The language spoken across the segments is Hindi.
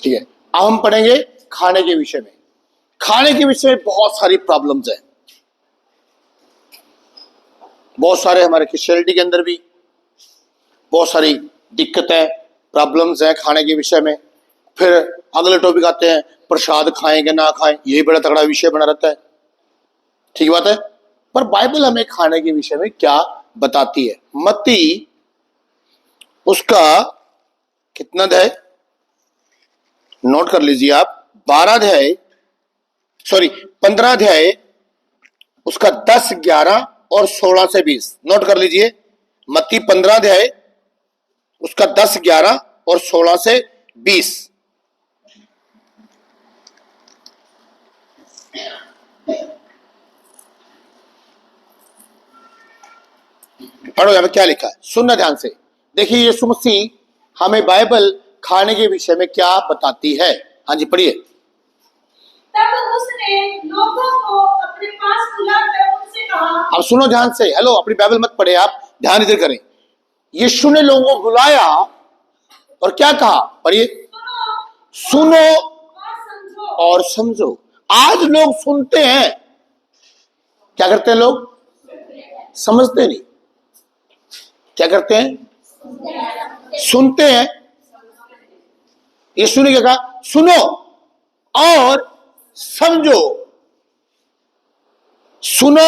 ठीक है, अब हम पढ़ेंगे खाने के विषय में। खाने के विषय में बहुत सारी प्रॉब्लम्स हैं, बहुत सारे हमारे क्रिश्चियनिटी के अंदर भी बहुत सारी दिक्कतें प्रॉब्लम्स हैं खाने के विषय में। फिर अगले टॉपिक आते हैं प्रसाद खाएं कि ना खाएं, यही बड़ा तगड़ा विषय बना रहता है। ठीक बात है, पर बाइबल हमें खाने के विषय में क्या बताती है। मत्ती उसका कितना अध्याय, नोट कर लीजिए आप, 15 अध्याय उसका 10, 11 और 16 से 20 नोट कर लीजिए। मत्ती 15 अध्याय उसका 10, 11 और 16 से 20। पढ़ो यहां पे क्या लिखा है, सुनना ध्यान से। देखिए यीशु मसीह हमें बाइबल खाने के विषय में क्या बताती है। हाँ जी पढ़िए। तब उसने लोगों को अपने पास बुलाकर उनसे कहा। अब सुनो ध्यान से, हेलो, अपनी बाइबल मत पढ़े आप, ध्यान इधर करें। यीशु ने लोगों को बुलाया और क्या कहा, पढ़िए। सुनो और समझो। आज लोग सुनते हैं, क्या करते हैं लोग, समझते नहीं। क्या करते हैं, सुनते हैं। यीशु ने क्या कहा, सुनो और समझो। सुनो,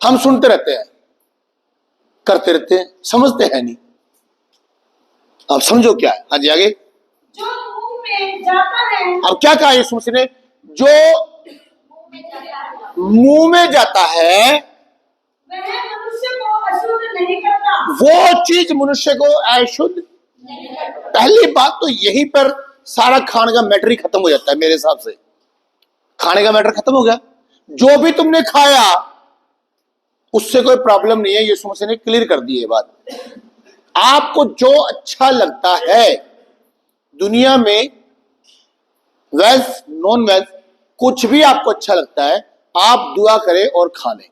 हम सुनते रहते हैं, करते रहते हैं, समझते हैं नहीं। अब समझो क्या है। हाँ जी आगे। जो मुंह में जाता है, अब क्या कहा यीशु मसीह ने, जो मुंह में जाता है वह मनुष्य को अशुद्ध नहीं करता। वो चीज मनुष्य को अशुद्ध नहीं करता। पहली बात तो यहीं पर सारा खाने का मैटर ही खत्म हो जाता है मेरे हिसाब से। खाने का मैटर खत्म हो गया, जो भी तुमने खाया उससे कोई प्रॉब्लम नहीं है। यीशु मसीह ने क्लियर कर दी है बात। आपको जो अच्छा लगता है दुनिया में, वेज नॉन वेज, कुछ भी आपको अच्छा लगता है, आप दुआ करें और खा लें।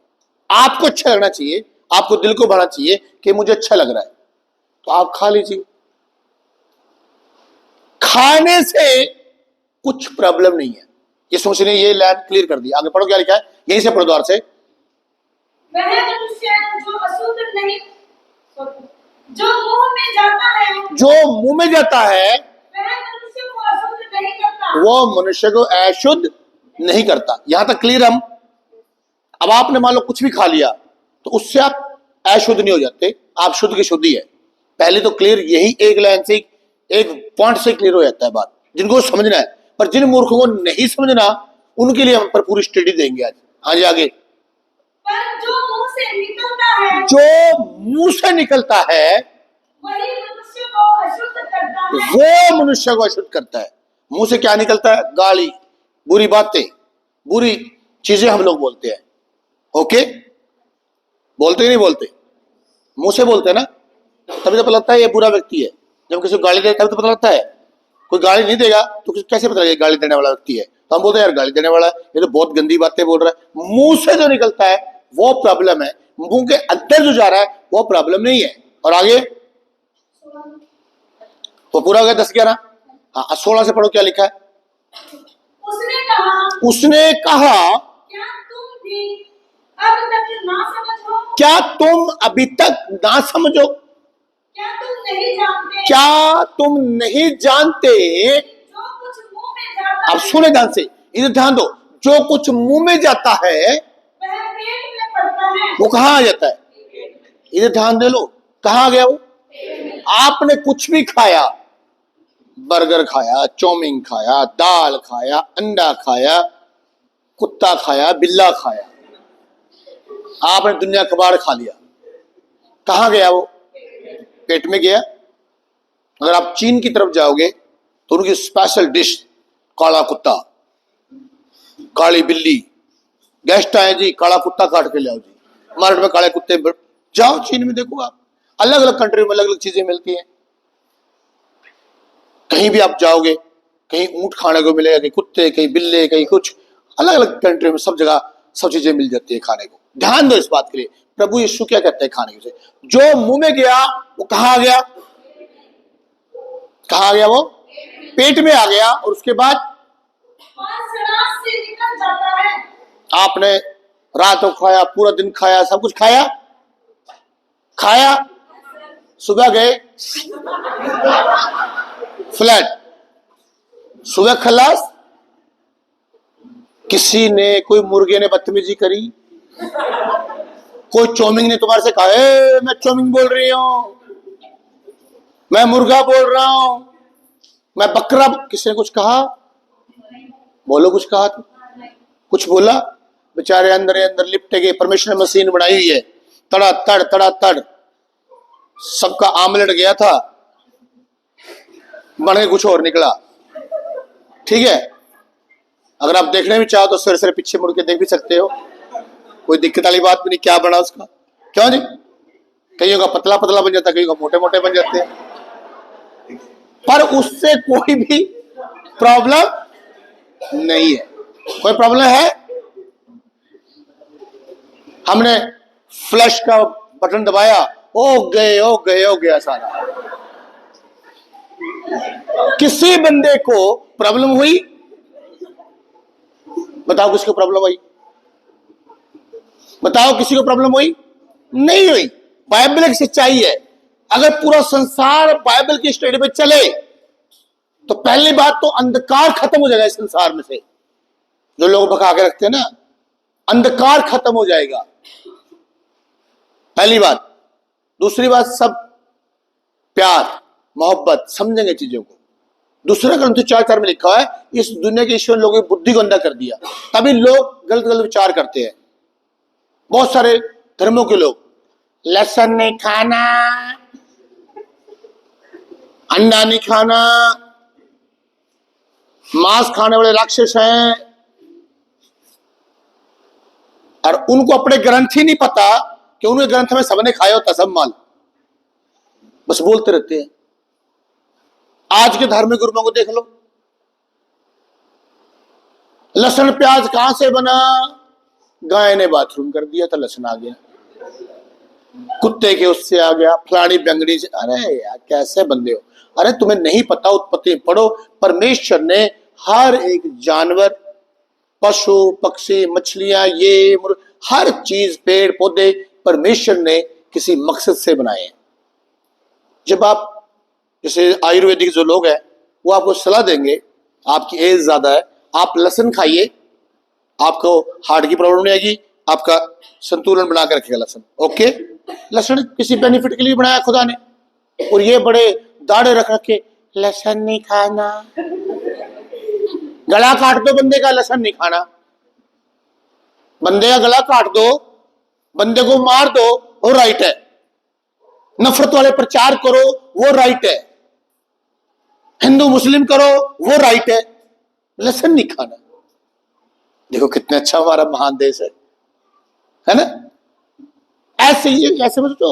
आपको अच्छा लगना चाहिए, आपको दिल को भरना चाहिए कि मुझे अच्छा लग रहा है, तो आप खा लीजिए। खाने से कुछ प्रॉब्लम नहीं है। यीशु मसीह ने ये लाइन क्लियर कर दी। आगे पढ़ो क्या लिखा है, यहीं से पढ़ो द्वार से। वह मनुष्य जो अशुद्ध नहीं, जो मुंह में जाता है, जो मुंह में जाता है वह मनुष्य को अशुद्ध नहीं करता। वो मनुष्य को अशुद्ध नहीं करता। यहां तक क्लियर हम। अब आपने मान लो कुछ भी खा लिया तो उससे आप अशुद्ध नहीं हो जाते, आप शुद्ध की शुद्धि है। पहले तो क्लियर, यही एक लाइन से, एक पॉइंट से क्लियर हो जाता है बात, जिनको समझना है। पर जिन मूर्खों को नहीं समझना उनके लिए हम पर पूरी स्टडी देंगे आज। हाँ जी आगे। पर जो मुंह से निकलता है, जो मुंह से निकलता है वही मनुष्य को अशुद्ध करता है। वो मनुष्य को अशुद्ध करता है। मुंह से क्या निकलता है, गाली, बुरी बातें, बुरी चीजें हम लोग बोलते हैं। ओके, बोलते ही नहीं बोलते, मुंह से बोलते हैं ना, तभी तो पता लगता है ये बुरा व्यक्ति है। जब किसी को गाली दे तभी तो पता लगता है। कोई गाली नहीं देगा तो कैसे पता लगेगा गाली देने वाला व्यक्ति है। तो हम बोलते हैं यार गाली देने वाला है, ये तो बहुत गंदी बातें बोल रहा है। मुंह से जो निकलता है वो प्रॉब्लम है, मुंह के अंदर जो जा रहा है वो प्रॉब्लम नहीं है। और आगे तो पूरा हो गया 10, 11। हाँ 16 से पढ़ो क्या लिखा है। उसने कहा क्या तुम भी अब तक ना समझो, क्या तुम अभी तक ना समझो, क्या तुम नहीं जानते, क्या तुम नहीं जानते। जो कुछ मुंह में जाता अब है, सुने ध्यान से, इधर ध्यान दो। जो कुछ मुंह में जाता है वह पेट में पड़ता है। वो कहाँ आ जाता है, इधर ध्यान दे लो, कहाँ आ गया वो। आपने कुछ भी खाया, बर्गर खाया, चाउमीन खाया, दाल खाया, अंडा खाया, कुत्ता खाया, बिल्ला खाया, आपने दुनिया कबाड़ खा लिया, कहाँ गया वो, पेट में गया। अगर आप चीन की तरफ जाओगे तो उनकी स्पेशल डिश काला कुत्ता, काली बिल्ली, गेस्ट आए जी काला कुत्ता काट के ले आओ जी, मार्केट में काले कुत्ते। जाओ चीन में देखो आप, अलग अलग कंट्री में अलग अलग चीजें मिलती हैं। कहीं भी आप जाओगे, कहीं ऊंट खाने को मिलेगा, कहीं कुत्ते, कहीं बिल्ले, कहीं कुछ, अलग अलग कंट्री में सब जगह सब चीजें मिल जाती है खाने को। ध्यान दो इस बात के लिए। प्रभु यीशु क्या कहते हैं खाने के, जो मुंह में गया वो कहाँ आ गया, कहाँ गया वो? पेट में आ गया। और उसके बाद पांचरात से निकल जाता है। आपने रात को खाया, पूरा दिन खाया, सब कुछ खाया, सुबह गए फ्लैट, सुबह खलास। किसी ने, कोई मुर्गे ने बदतमीजी करी, कोई चौमिंग ने तुम्हारे से कहा मैं चौमिंग बोल रही हूं, मैं मुर्गा बोल रहा हूं, मैं बकरा, किसी ने कुछ कहा? बोलो, कुछ कहा तो? कुछ बोला? बेचारे अंदर अंदर लिपटे गए। परमेश्वर ने मशीन बनाई हुई है, तड़ा तड़ सबका आमलेट गया था, बन के कुछ और निकला। ठीक है, अगर आप देखने भी चाहो तो सिर सिर पीछे मुड़ के देख भी सकते हो, कोई दिक्कत वाली बात भी नहीं। क्या बना उसका? क्यों जी? कईयों का पतला पतला बन जाता है, कईयों का मोटे मोटे बन जाते हैं, पर उससे कोई भी प्रॉब्लम नहीं है। कोई प्रॉब्लम है? हमने फ्लश का बटन दबाया, हो गया सारा। किसी बंदे को प्रॉब्लम हुई? बताओ किसको प्रॉब्लम हुई? बताओ किसी को प्रॉब्लम हुई? नहीं हुई। बाइबल एक सच्चाई है। अगर पूरा संसार बाइबल की स्टडी पे चले तो पहली बात तो अंधकार खत्म हो जाएगा इस संसार में से। जो लोग भगा के रखते हैं ना, अंधकार खत्म हो जाएगा, पहली बात। दूसरी बात, सब प्यार मोहब्बत समझेंगे चीजों को। दूसरा ग्रंथ 4:4 में लिखा है, इस दुनिया के ईश्वर लोगों की बुद्धि को अंधा कर दिया, तभी लोग गलत गलत विचार करते हैं। बहुत सारे धर्मों के लोग लहसुन नहीं खाना, अंडा नहीं खाना, मांस खाने वाले राक्षस हैं, और उनको अपने ग्रंथ ही नहीं पता कि उनके ग्रंथ में सबने खाया होता सब माल, बस बोलते रहते हैं। आज के धार्मिक गुरुओं को देख लो, लहसुन प्याज कहां से बना? गाय ने बाथरूम कर दिया था, लहसुन आ गया, कुत्ते के उससे आ गया, फलानी बैंगनी से। अरे यार कैसे बंदे हो? अरे तुम्हें नहीं पता, उत्पत्ति पढ़ो। परमेश्वर ने हर एक जानवर, पशु पक्षी, मछलियां, ये हर चीज, पेड़ पौधे परमेश्वर ने किसी मकसद से बनाए हैं। जब आप, जैसे आयुर्वेदिक जो लोग हैं वो आपको सलाह देंगे, आपकी एज ज्यादा है, आप लहसुन खाइए, आपको हार्ट की प्रॉब्लम नहीं आएगी, आपका संतुलन बना कर रखेगा लहसुन। ओके, लहसुन किसी बेनिफिट के लिए बनाया खुदा ने। और ये बड़े दाढ़े रख रखे, लहसुन नहीं खाना, गला काट दो बंदे का, लहसुन नहीं खाना। बंदे का गला काट दो, बंदे को मार दो, वो राइट है। नफरत वाले प्रचार करो, वो राइट है। हिंदू मुस्लिम करो, वो राइट है। लहसुन नहीं खाना। देखो कितने अच्छा हमारा महान देश है ना? ऐसे ही, ऐसे समझो।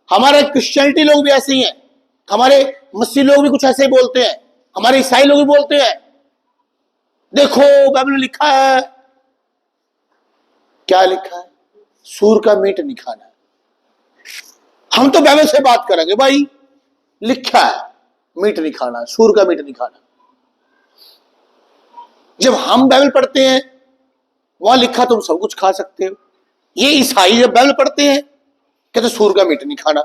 हमारे क्रिश्चियनिटी लोग भी ऐसे ही हैं, हमारे मसीह लोग भी कुछ ऐसे ही बोलते हैं, हमारे ईसाई लोग भी बोलते हैं। देखो बाइबल में लिखा है, क्या लिखा है? सूर का मीट नहीं खाना। हम तो बाइबल से बात करेंगे भाई, लिखा है मीट नहीं खाना, सूर का मीट नहीं खाना। जब हम बाइबल पढ़ते हैं वहां लिखा तुम सब कुछ खा सकते हो। ये ईसाई जब बाइबल पढ़ते हैं कहते सूर का मीट नहीं खाना।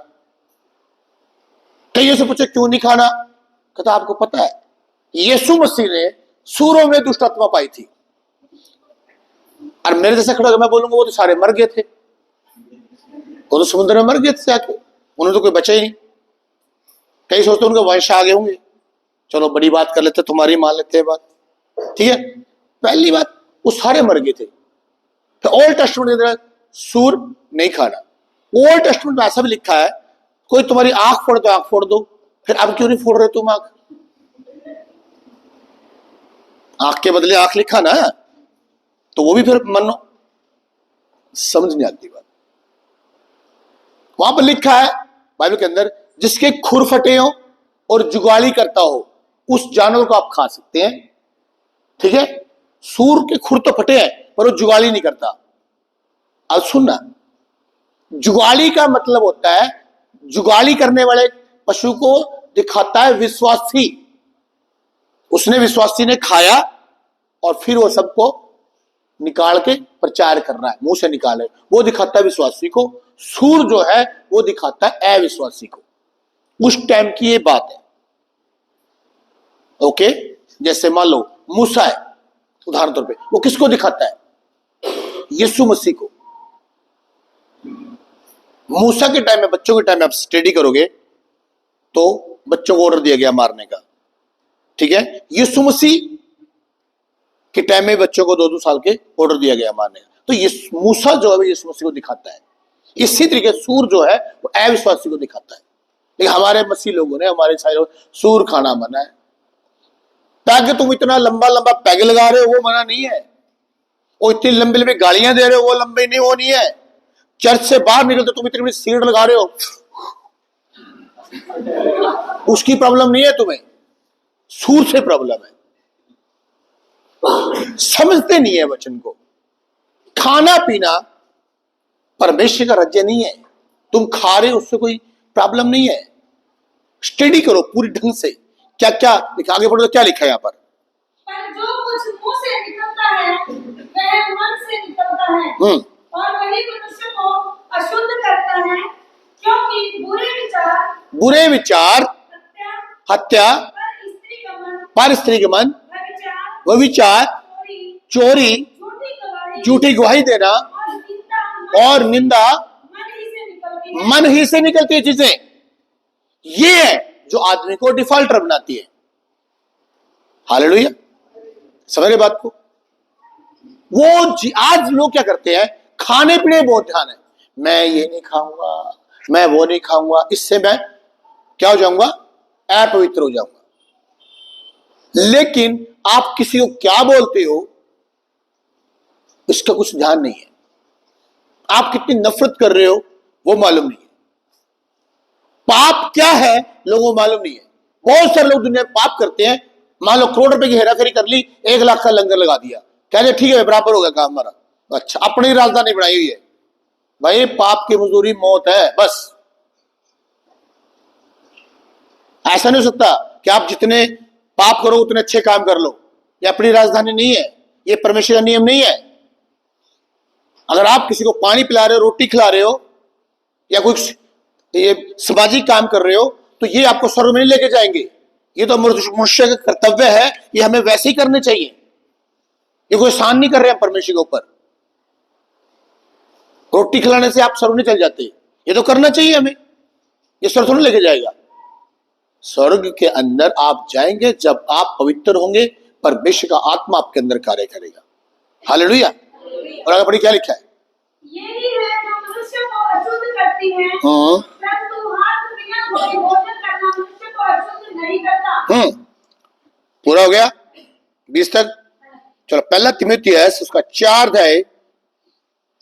कईयों से पूछे क्यों नहीं खाना? कहता आपको पता है यीशु मसीह ने सूरों में दुष्ट आत्मा पाई थी, और मेरे जैसे खड़ा मैं बोलूंगा वो तो सारे मर गए थे, वो तो समुद्र में मर गए थे आके, उन्हें तो कोई बचा ही नहीं। कई सोचते उनके वंश आगे होंगे। चलो बड़ी बात कर लेते, तुम्हारी मान लेते हैं बात, ठीक है। पहली बात, वो सारे मर गए थे। तो ओल्ड टेस्टमेंट के अंदर सूर नहीं खाना। ओल्ड टेस्टमेंट में ऐसा भी लिखा है, कोई तुम्हारी आंख फोड़ तो आंख फोड़ दो। फिर अब क्यों नहीं फोड़ रहे तुम आंख? आंख के बदले आंख लिखा ना, तो वो भी फिर मानो। समझ नहीं आती बात। वहां पर लिखा है बाइबल के अंदर, जिसके खुर फटे हो और जुगाली करता हो उस जानवर को आप खा सकते हैं, ठीक है। सूर के खुर तो फटे हैं पर वो जुगाली नहीं करता। अब सुनना, जुगाली का मतलब होता है जुगाली करने वाले पशु को दिखाता है विश्वासी। उसने विश्वासी ने खाया और फिर वो सबको निकाल के प्रचार कर रहा है, मुंह से निकाले, वो दिखाता है विश्वासी को। सूर जो है वो दिखाता है अविश्वासी को। उस टाइम की ये बात है। ओके, जैसे मान लो मूसा है, उदाहरण तौर पे, वो किसको दिखाता है? यीशु मसीह को। मूसा के टाइम में, बच्चों के टाइम में आप स्टडी करोगे तो बच्चों को ऑर्डर दिया गया मारने का, ठीक है। यीशु मसीह के टाइम में बच्चों को 2-2 साल के ऑर्डर दिया गया मारने का। तो ये मूसा जो है यीशु मसीह को दिखाता है। इसी तरीके सूर जो है वो अविश्वासी को दिखाता है। लेकिन हमारे मसीह लोगों ने, हमारे सारे लोग सूर खाना मना है। ताकि तुम इतना लंबा लंबा पैग लगा रहे हो वो मना नहीं है, और इतनी लंबी लंबी गालियां दे रहे हो वो लंबी नहीं, वो नहीं है। चर्च से बाहर निकलते तुम इतनी बड़ी सीट लगा रहे हो, उसकी प्रॉब्लम नहीं है तुम्हें, सूर से प्रॉब्लम है। समझते नहीं है वचन को। खाना पीना परमेश्वर का राज्य नहीं है। तुम खा रहे हो उससे कोई प्रॉब्लम नहीं है। स्टडी करो पूरी ढंग से, क्या क्या लिखा, आगे बढ़ो तो क्या लिखा है यहाँ पर। जो कुछ मुंह से निकलता है वह मन से निकलता है और वही मनुष्य को अशुद्ध करता है, क्योंकि बुरे विचार हत्या, पर स्त्री का मन, व्यभिचार, चोरी, झूठी गवाही देना और निंदा मन ही से निकलती है चीजें। ये है जो आदमी को डिफॉल्टर बनाती है। हालेलुया, समझ रहे बात को। आज लोग क्या करते हैं, खाने पीने बहुत ध्यान है। मैं ये नहीं खाऊंगा, मैं वो नहीं खाऊंगा, इससे मैं क्या हो जाऊंगा, अपवित्र हो जाऊंगा। लेकिन आप किसी को क्या बोलते हो इसका कुछ ध्यान नहीं है। आप कितनी नफरत कर रहे हो वो मालूम नहीं है। पाप क्या है लोगों को मालूम नहीं है। बहुत सारे लोग दुनिया में पाप करते हैं। मान लो करोड़ रुपए की हेराफेरी कर ली, 1 लाख का लंगर लगा दिया, कहते ठीक है बराबर हो गया काम हमारा। अच्छा, अपनी राजधानी बनाई हुई है। भाई पाप की मजदूरी मौत है, बस। ऐसा नहीं हो सकता कि आप जितने पाप करो उतने अच्छे काम कर लो। ये अपनी राजधानी नहीं है, ये परमेश्वर का नियम नहीं है। अगर आप किसी को पानी पिला रहे हो, रोटी खिला रहे हो या कुछ ये सामाजिक काम कर रहे हो तो ये आपको स्वर्ग में नहीं लेके जाएंगे। ये तो मनुष्य का कर्तव्य है, ये हमें वैसे ही करने चाहिए। ये कोई एहसान नहीं कर रहे हैं परमेश्वर के ऊपर। रोटी खिलाने से आप स्वर्ग नहीं चल जाते, ये तो करना चाहिए हमें। ये स्वर्ग थोड़ा लेके जाएगा। स्वर्ग के अंदर आप जाएंगे जब आप पवित्र होंगे, परमेश्वर का आत्मा आपके अंदर कार्य करेगा। हालेलुया। और आगे पढ़िए क्या लिखा है। यही है जो मनुष्य को अशुद्ध करती है, परंतु हाथ बिना धोए भोजन करना मनुष्य को अशुद्ध नहीं करता। पूरा हो गया 20 तक। चलो, पहला तीमुथियुस उसका 4 अध्याय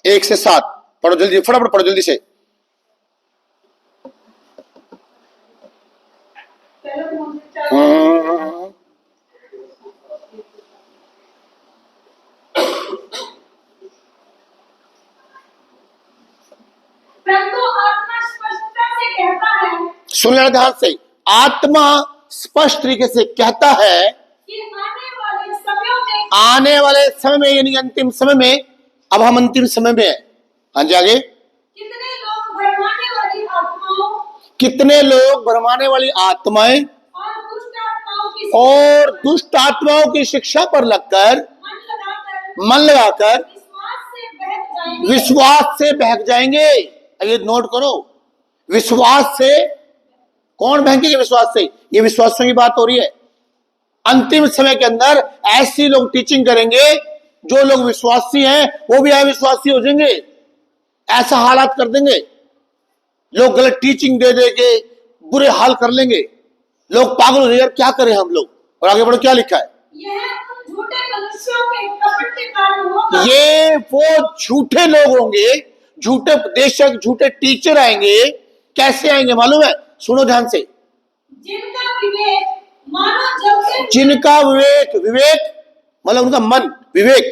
1 से 7 पढ़ो जल्दी, फटाफट पढ़ो जल्दी से। परंतु आत्मा स्पष्टता से कहता है, सुन लेना ध्यान से, आत्मा स्पष्ट तरीके से कहता है कि आने वाले समय में यानी अंतिम समय में, अब हम अंतिम समय में हैं। हाँ जी आगे। कितने लोग भरमाने वाली आत्माएं और दुष्ट आत्माओं की शिक्षा पर लगकर, मन लगाकर विश्वास से बहक जाएंगे। ये नोट करो, विश्वास से कौन बहकेंगे? विश्वास से। ये विश्वासों की बात हो रही है। अंतिम समय के अंदर ऐसी लोग टीचिंग करेंगे, जो लोग विश्वासी हैं वो भी अविश्वासी हो जाएंगे। ऐसा हालात कर देंगे, लोग गलत टीचिंग दे दे के बुरे हाल कर लेंगे। लोग पागल हो जाएंगे, यार क्या करें हम लोग। और आगे बढ़ो क्या लिखा है। झूठे मनुष्यों के कपट के कारण होगा। ये वो झूठे लोग होंगे, झूठे उपदेशक, झूठे टीचर आएंगे। कैसे आएंगे मालूम है? सुनो ध्यान से। जिनका विवेक मानो जलते, जिनका विवेक मतलब उनका मन, विवेक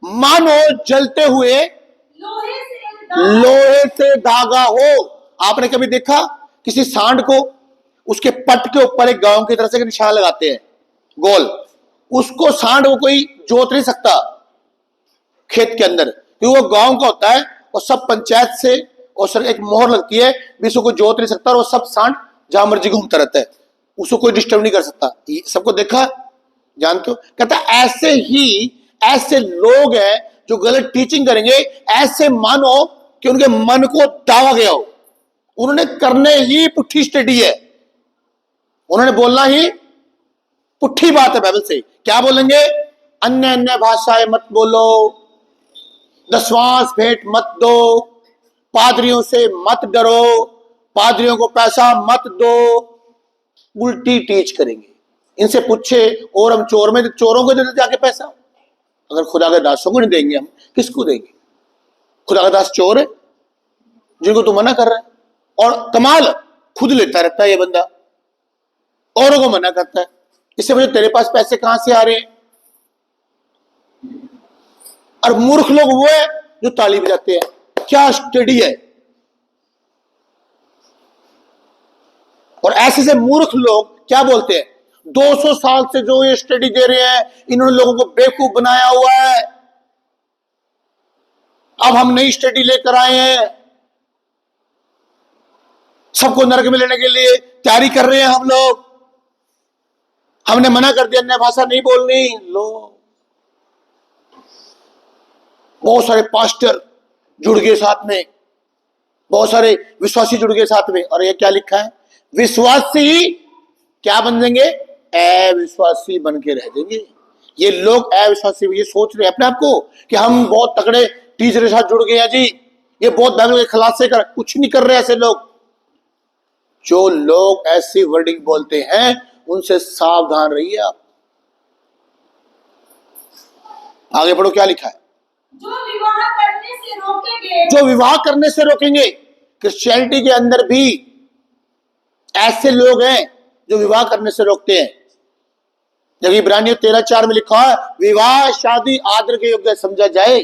मानो जलते हुए लोहे से धागा हो। आपने कभी देखा किसी सांड को उसके पट के ऊपर एक गांव की तरह से एक निशान लगाते हैं गोल, उसको सांड को कोई जोत नहीं सकता खेत के अंदर, क्योंकि वो गांव का होता है और सब पंचायत से और सर एक मोहर लगती है, उसको कोई जोत नहीं सकता और वो सब सांड जहां मर्जी घूमता रहता है, उसको कोई डिस्टर्ब नहीं कर सकता। ये सबको देखा, जानते हो? कहता ऐसे ही ऐसे लोग हैं जो गलत टीचिंग करेंगे, ऐसे मानो कि उनके मन को दावा गया हो, उन्होंने करने ही पुट्ठी स्टडी है, उन्होंने बोलना ही पुट्ठी बात है बाइबल से। क्या बोलेंगे? अन्य अन्य भाषाएं मत बोलो, दशवांश भेंट मत दो, पादरियों से मत डरो, पादरियों को पैसा मत दो, उल्टी टीच करेंगे। इनसे पूछे और हम चोर में, चोरों को देते जाके पैसा? अगर खुदा के दासों को नहीं देंगे हम किसको देंगे? खुदा का दास चोर है जिनको तू मना कर रहा है, और कमाल खुद लेता रहता है ये बंदा, औरों को मना करता है। इससे मुझे तेरे पास पैसे कहां से आ रहे हैं? और मूर्ख लोग वो है जो ताली बजाते हैं। क्या स्टडी है? और ऐसे से मूर्ख लोग क्या बोलते हैं? 200 साल से जो ये स्टडी दे रहे हैं, इन्होंने लोगों को बेवकूफ बनाया हुआ है, अब हम नई स्टडी लेकर आए हैं, सबको नरक में लेने के लिए तैयारी कर रहे हैं हम लोग, हमने मना कर दिया अन्य भाषा नहीं बोलनी। लो, बहुत सारे पास्टर जुड़ गए साथ में, बहुत सारे विश्वासी जुड़ गए साथ में, और ये क्या लिखा है? विश्वासी क्या बन जाएंगे? अविश्वासी बन के रह जाएंगे। ये लोग अविश्वासी, ये सोच रहे हैं अपने आप को कि हम बहुत तगड़े टीचर के साथ जुड़ गए हैं जी, ये बहुत बाइबल के खलासे कर, कुछ नहीं कर रहे ऐसे लोग। जो लोग ऐसी वर्डिंग बोलते हैं उनसे सावधान रहिए आप। आगे पढ़ो, क्या लिखा है? जो विवाह करने से रोकेंगे, जो विवाह करने से रोकेंगे। क्रिश्चियनिटी के अंदर भी ऐसे लोग हैं जो विवाह करने से रोकते हैं। जब इब्रानियों 13:4 में लिखा है विवाह शादी आदर के योग्य समझा जाए,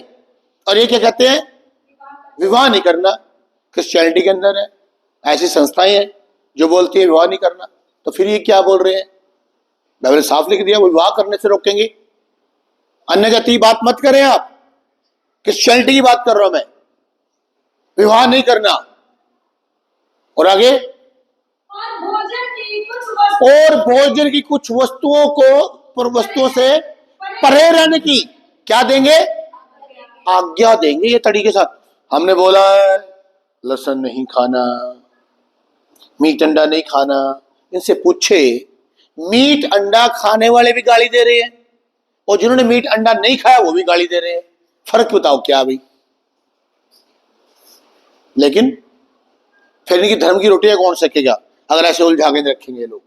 और ये क्या कहते हैं? विवाह नहीं करना। क्रिश्चियनिटी के अंदर है ऐसी संस्थाएं हैं जो बोलती है विवाह नहीं करना, तो फिर ये क्या बोल रहे हैं? बाइबल साफ लिख दिया, वो विवाह करने से रोकेंगे। अन्य जाति की बात मत करें आप, क्रिश्चियनिटी की बात कर रहा हूं मैं, विवाह नहीं करना। और आगे, और भोजन की कुछ वस्तुओं को वस्तुओं से परे रहने की क्या देंगे? आज्ञा देंगे। ये तरीके के साथ हमने बोला है लहसुन नहीं खाना, मीट अंडा नहीं खाना। इनसे पूछे, मीट अंडा खाने वाले भी गाली दे रहे हैं और जिन्होंने मीट अंडा नहीं खाया वो भी गाली दे रहे हैं। फर्क बताओ क्या भाई? लेकिन फिर इनकी धर्म की रोटियां कौन सकेगा अगर ऐसे उलझा के रखेंगे लोग?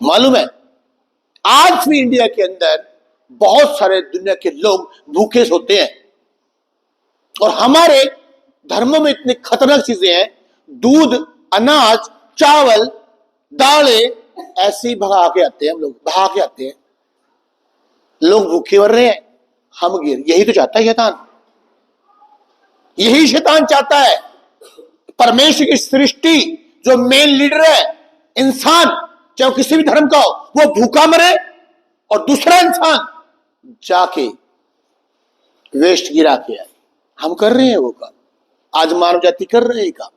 मालूम है आज भी इंडिया के अंदर बहुत सारे दुनिया के लोग भूखे सोते हैं, और हमारे धर्मों में इतनी खतरनाक चीजें हैं, दूध, अनाज, चावल, दालें, ऐसे ही भगा के आते हैं हम लोग, भगा के आते हैं। लोग भूखे मर रहे हैं, हम गिर। यही तो चाहता है शैतान, यही शैतान चाहता है। परमेश्वर की सृष्टि जो मेन लीडर है इंसान, चाहे किसी भी धर्म का हो, वो भूखा मरे और दूसरा इंसान जाके वेस्ट गिरा के आए। हम कर रहे हैं वो काम, आज मानव जाति कर रहे हैं काम।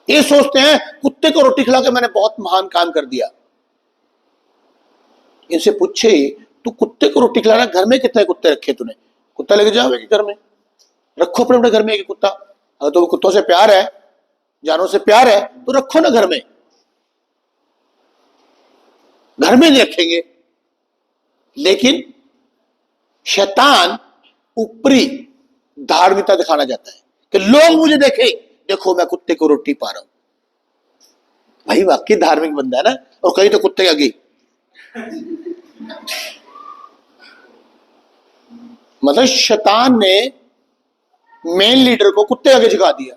ये सोचते हैं कुत्ते को रोटी खिला के मैंने बहुत महान काम कर दिया। इनसे पूछे, तू कुत्ते को रोटी खिला रहा, घर में कितने कुत्ते रखे तूने? कुत्ता लेके जाओ घर में, रखो अपने घर में एक कुत्ता। अगर तो कुत्तों से प्यार है, जानवरों से प्यार है, तो रखो ना घर में। घर में नहीं रखेंगे। लेकिन शैतान ऊपरी धार्मिकता दिखाना चाहता है कि लोग मुझे देखे, देखो मैं कुत्ते को रोटी पा रहा हूं। भाई वाकई धार्मिक बंदा है ना, और कहीं तो कुत्ते आगे। मतलब शैतान ने मेन लीडर को कुत्ते आगे झुका दिया,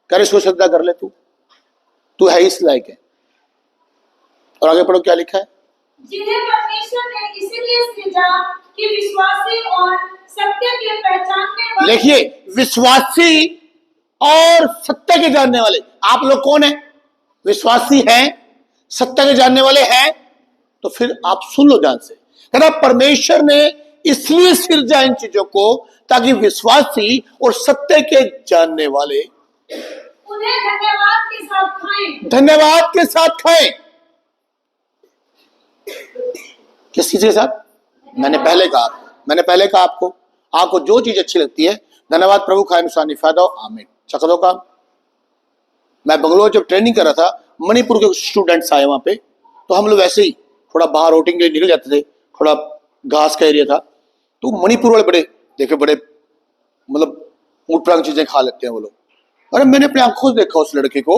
कर इसको श्रद्धा कर ले, तू है इस लायक है। और आगे पढ़ो क्या लिखा है? जिन्हें परमेश्वर ने इसीलिए सृजा कि विश्वासी और सत्य के पहचानने वाले। देखिए, विश्वासी और सत्य के जानने वाले। आप लोग कौन है? विश्वासी हैं, सत्य के जानने वाले हैं। तो फिर आप सुन लो ध्यान से। कहना परमेश्वर ने इसलिए सिरजा इन चीजों को ताकि विश्वासी और सत्य के जानने वाले उन्हें धन्यवाद के साथ खाएं। धन्यवाद के साथ खाएं। किस चीज के साथ? मैंने पहले कहा आपको जो चीज अच्छी लगती है, धन्यवाद प्रभु खाए नुकसान फायदा हो, आमीन, चक दो काम। मैं बंगलोर जब ट्रेनिंग कर रहा था, मणिपुर के स्टूडेंट्स आए वहां पे, तो हम लोग ऐसे ही थोड़ा बाहर आउटिंग के लिए निकल जाते थे, थोड़ा घास का एरिया था, तो मणिपुर वाले बड़े मतलब ऊट पटांग चीजें खा लेते हैं वो लोग। अरे मैंने अपनी आंखों से देखा उस लड़के को,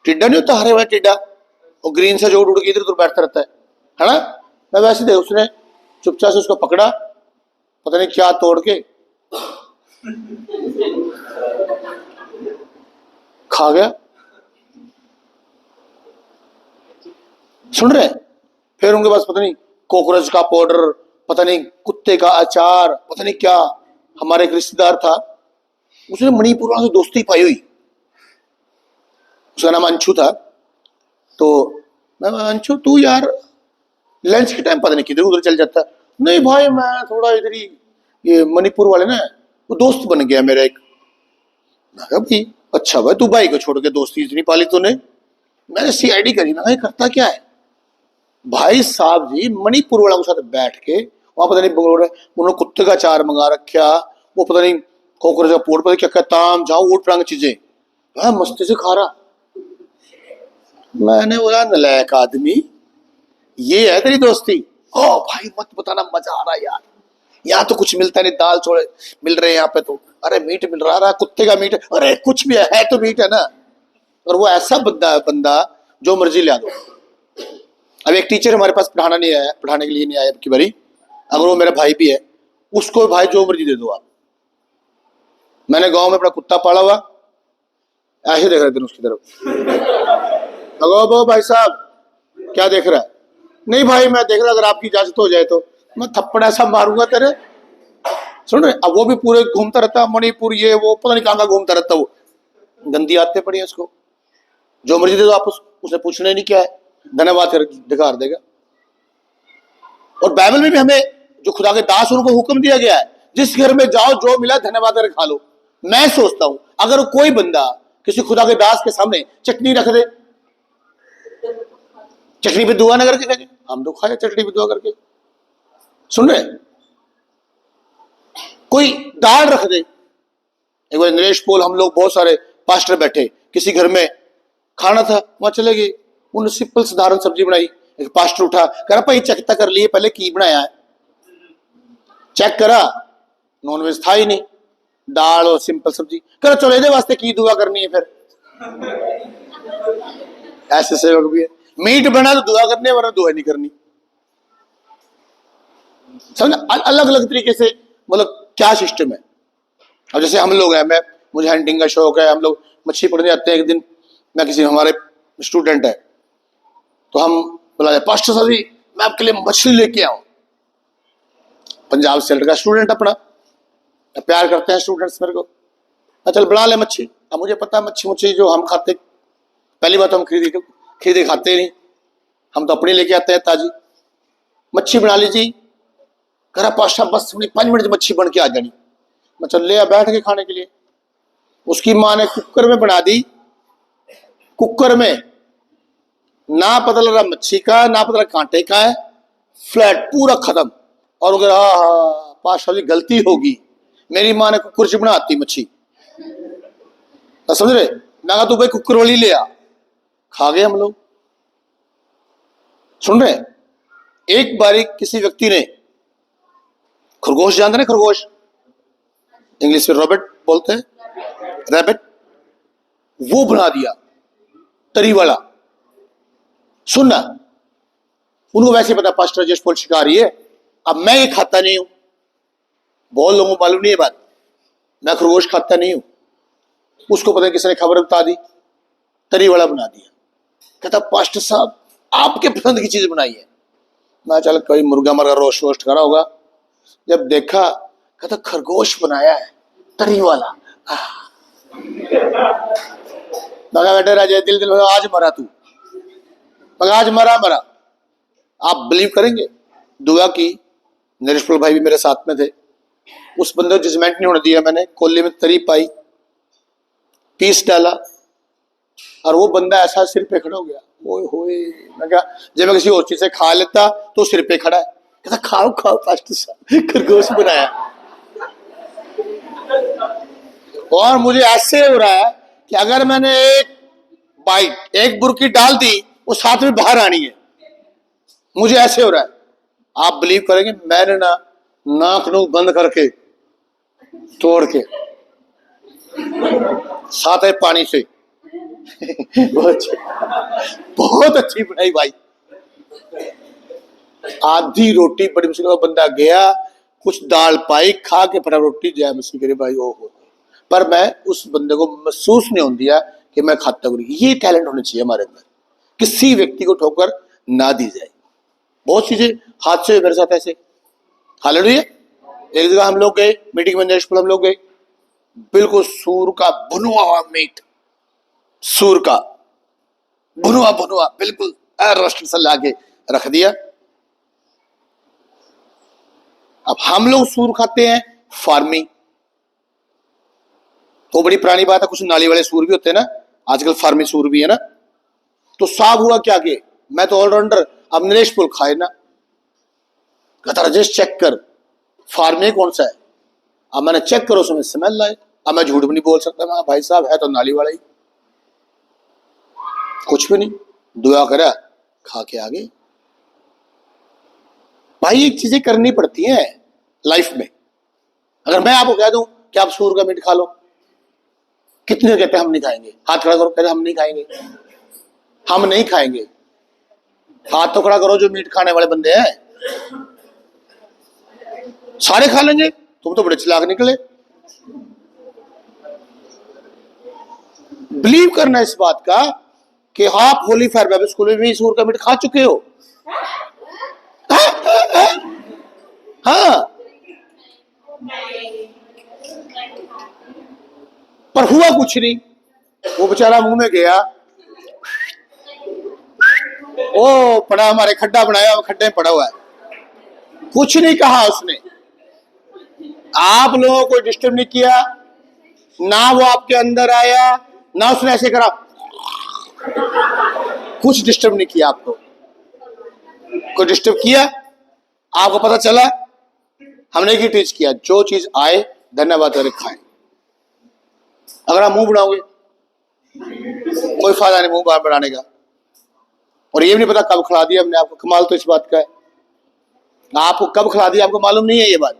टिड्डा नहीं होता हरे हुआ टिड्डा, और ग्रीन सा जो उड़ के इधर उधर बैठता रहता है ना, मैं वैसे देख, उसने चुपचाप से उसको पकड़ा, पता नहीं क्या तोड़ के खा गया। सुन रहे? फिर उनके पास पता नहीं कॉकरोच का पाउडर, पता नहीं कुत्ते का अचार, पता नहीं क्या। हमारे एक रिश्तेदार था, उसने मणिपुर वालों से दोस्ती पाई हुई, उसका नाम अंशु था। तो मैं, अंशु तू यार लंच के टाइम पता नहीं किधर उधर चल जाता। नहीं भाई मैं थोड़ा इधर ही, ये मणिपुर वाले ना वो दोस्त बन गया मेरा एक। मैं कहा भाई अच्छा भाई, तू भाई को छोड़ के दोस्ती इतनी पाली तूने। मैंने सीआईडी करी, मैं करता क्या है भाई साहब जी, मणिपुर वालों के साथ बैठ के वहां पता नहीं बंगलोर में उन्होंने कुत्ते का चार मंगा रखा, वो पता नहीं कॉकरोच का पोट, पता क्या क्या ताम जाओ ऊट पटांग चीजें, मस्ती से खा रहा। मैंने बोला नलायक आदमी, ये है तेरी दोस्ती? ओ भाई मत बताना, मजा आ रहा है यार, यहाँ तो कुछ मिलता नहीं, दाल छोड़े मिल रहे हैं यहाँ पे तो, अरे मीट मिल रहा है, कुत्ते का मीट, अरे कुछ भी है तो मीट है ना। और वो ऐसा बंदा जो मर्जी ला दो। अब एक टीचर हमारे पास पढ़ाने के लिए नहीं आया अब की बारी, अगर वो मेरा भाई भी है, उसको भाई जो मर्जी दे दो आप। मैंने गांव में अपना कुत्ता पाला हुआ, ऐसे देख रहे थे उसकी तरफ, अगो भाई साहब क्या देख रहा है? नहीं भाई मैं देख रहा, अगर आपकी इजाजत हो जाए तो मैं थप्पड़ ऐसा मारूंगा तेरे। सुन रहे? अब वो भी पूरे घूमता रहता, मणिपुर ये वो पता नहीं कहां घूमता रहता, वो गंदी आदतें पड़ी है उसको। जो मर्जी दे दो आप, उसने पूछना ही नहीं क्या है, धन्यवाद दिखार देगा। और बाइबल में भी हमें जो खुदा के दास उनको हुक्म दिया गया है, जिस घर में जाओ जो मिला धन्यवाद कर खा लो। मैं सोचता हूं अगर कोई बंदा किसी खुदा के दास के सामने चटनी रख दे, चटनी पे दुआ ना करके खाए, हम तो खाए चटनी पे दुआ करके। सुन रहे? कोई दाल रख दे, एक बार नरेश पोल हम लोग बहुत सारे पास्टर बैठे, किसी घर में खाना था, वहां चले गए, उन्होंने सिंपल साधारण सब्जी बनाई। एक पास्टर उठा, कह रहा भाई चेक कर लिए पहले की बनाया है। चेक करा, नॉनवेज था ही नहीं, दाल और सिंपल सब्जी। कह रहा चलो ਇਹਦੇ वास्ते की दुआ करनी है फिर। ऐसे सेवक भी है, मीट बना तो दुआ करनी है, वरना दुआ नहीं करनी। समझ? अलग अलग तरीके से, मतलब क्या सिस्टम है। अब जैसे हम लोग हैं, मुझे हंटिंग का शौक है, हम लोग मच्छी पकड़ने जाते हैं। एक दिन मैं किसी हमारे स्टूडेंट है, तो हम बोला पास्टर साहब जी मैं आपके लिए मछली लेके आऊं। पंजाब सेल्ट का स्टूडेंट अपना, प्यार करते हैं स्टूडेंट्स मेरे को, चल बना ले मच्छी। अब मुझे पता है मच्छी जो हम खाते, पहली बात हम खरीदे खाते नहीं, हम तो अपनी लेके आते हैं ताजी। मच्छी बना लीजिए, करा पास्टर बस 5 मिनट मच्छी बन के आ जानी। मैं चल ले बैठ के खाने के लिए। उसकी माँ ने कुकर में बना दी, कुकर में ना पता लग रहा मच्छी का, ना पता लगा कांटे का है, फ्लैट पूरा खत्म। और अगर हाँ पास्टर जी गलती होगी, मेरी माँ ने कुकर से बनाती मच्छी, समझ रहे? मैं कहा तू भाई कुकर वाली ले आ, खा गए हम लोग। सुन रहे? एक बारी किसी व्यक्ति ने खरगोश, जानते ना खरगोश, इंग्लिश में रॉबर्ट बोलते हैं, रैबिट, वो बना दिया तरी वाला। सुनना, उनको वैसे पता पास्टर जश पोल शिकारी है, अब मैं ये खाता नहीं हूं, बहुत लोगों को मालूम नहीं है बात, मैं खरगोश खाता नहीं हूं। उसको पता है किसी ने खबर बता दी, तरी वाला बना दिया। कहता पास्टर साहब आपके पसंद की चीज बनाई है। मैं चल कोई मुर्गा मरगा रोस्ट वोस्ट करा होगा। जब देखा, कहता खरगोश बनाया है तरी वाला। मगा बेटे राजे दिल दिल आज मरा तू, मगा आज मरा मरा। आप बिलीव करेंगे, दुआ की, नरेशपुर भाई भी मेरे साथ में थे, उस बंदे को जजमेंट नहीं होने दिया मैंने, कोल्ले में तरी पाई, पीस डाला, और वो बंदा ऐसा सिर पे खड़ा हो गया। ओए होए, मैं कहा जब मैं किसी और चीज से खा लेता तो सिर पे खड़ा है, कहता खाओ खाओ पास्टर साहब, खरगोश बनाया। और मुझे ऐसे हो रहा है कि अगर मैंने एक बाइट, एक बुर्की डाल दी, वो साथ में बाहर आनी है, मुझे ऐसे हो रहा है। आप बिलीव करेंगे, मैंने ना नाक नूक बंद करके तोड़ के साथ है पानी से बहुत अच्छी बनाई भाई। आधी रोटी बड़ी मुश्किल, बंदा गया, कुछ दाल पाई, खा के फटा रोटी, जय मसीह करे भाई। ओहो, पर मैं उस बंदे को महसूस नहीं होने दिया कि मैं खाता हूं। ये टैलेंट होना चाहिए हमारे अंदर, किसी व्यक्ति को ठोकर ना दी जाए। बहुत चीजें हादसे मेरे साथ ऐसे। हालेलुया। एक जगह हम लोग गए मीटिंग में, नरेशपुर हम लोग गए, बिल्कुल सूर का भुनुआ हुआ मीट, सूर का भुनुआ भुनुआ बिल्कुल रोस्ट से लाके रख दिया। अब हम लोग सूर खाते हैं फार्मी, तो बड़ी पुरानी बात है, कुछ नाली वाले सूर भी होते हैं ना, आजकल फार्मी सूर भी है ना। तो साहब हुआ क्या कि मैं तो ऑलराउंडर, अब नरेशपुर खाए ना, कहता राजेश चेक कर फार्मी कौन सा है। अब मैंने चेक करो, उसमें स्मेल आए। अब मैं झूठ भी नहीं बोल सकता, मैं भाई साहब है तो नाली वाला ही, कुछ भी नहीं, दुआ करा, खा के आ गए। भाई एक चीजें करनी पड़ती हैं लाइफ में। अगर मैं आपको कह दूं कि आप सूर का मीट खा लो, कितने कहते हैं हम नहीं खाएंगे? हाथ खड़ा करो, कहते हम नहीं खाएंगे, हम नहीं खाएंगे। हाथ तो खड़ा करो जो मीट खाने वाले बंदे हैं, सारे खा लेंगे। तुम तो बड़े चालाक निकले। बिलीव करना इस बात का कि आप होली फायर बाइबल स्कूल में भी सूर का मीट खा चुके हो। हाँ, पर हुआ कुछ नहीं। वो बेचारा मुंह में गया, ओ पड़ा, हमारे खड्डा बनाया, खड्डे में पड़ा हुआ है, कुछ नहीं कहा उसने। आप लोगों को डिस्टर्ब नहीं किया ना, वो आपके अंदर आया ना, उसने ऐसे करा, कुछ डिस्टर्ब नहीं किया आपको। कोई डिस्टर्ब किया? आपको पता चला हमने की टीच किया, जो चीज आए धन्यवाद करके खाएं। अगर आप मुंह बनाओगे कोई फायदा नहीं मुंह बाहर बढ़ाने का, और ये भी नहीं पता कब खिला दिया हमने आपको। कमाल तो इस बात का है, आपको कब खिला दिया आपको मालूम नहीं है ये बात,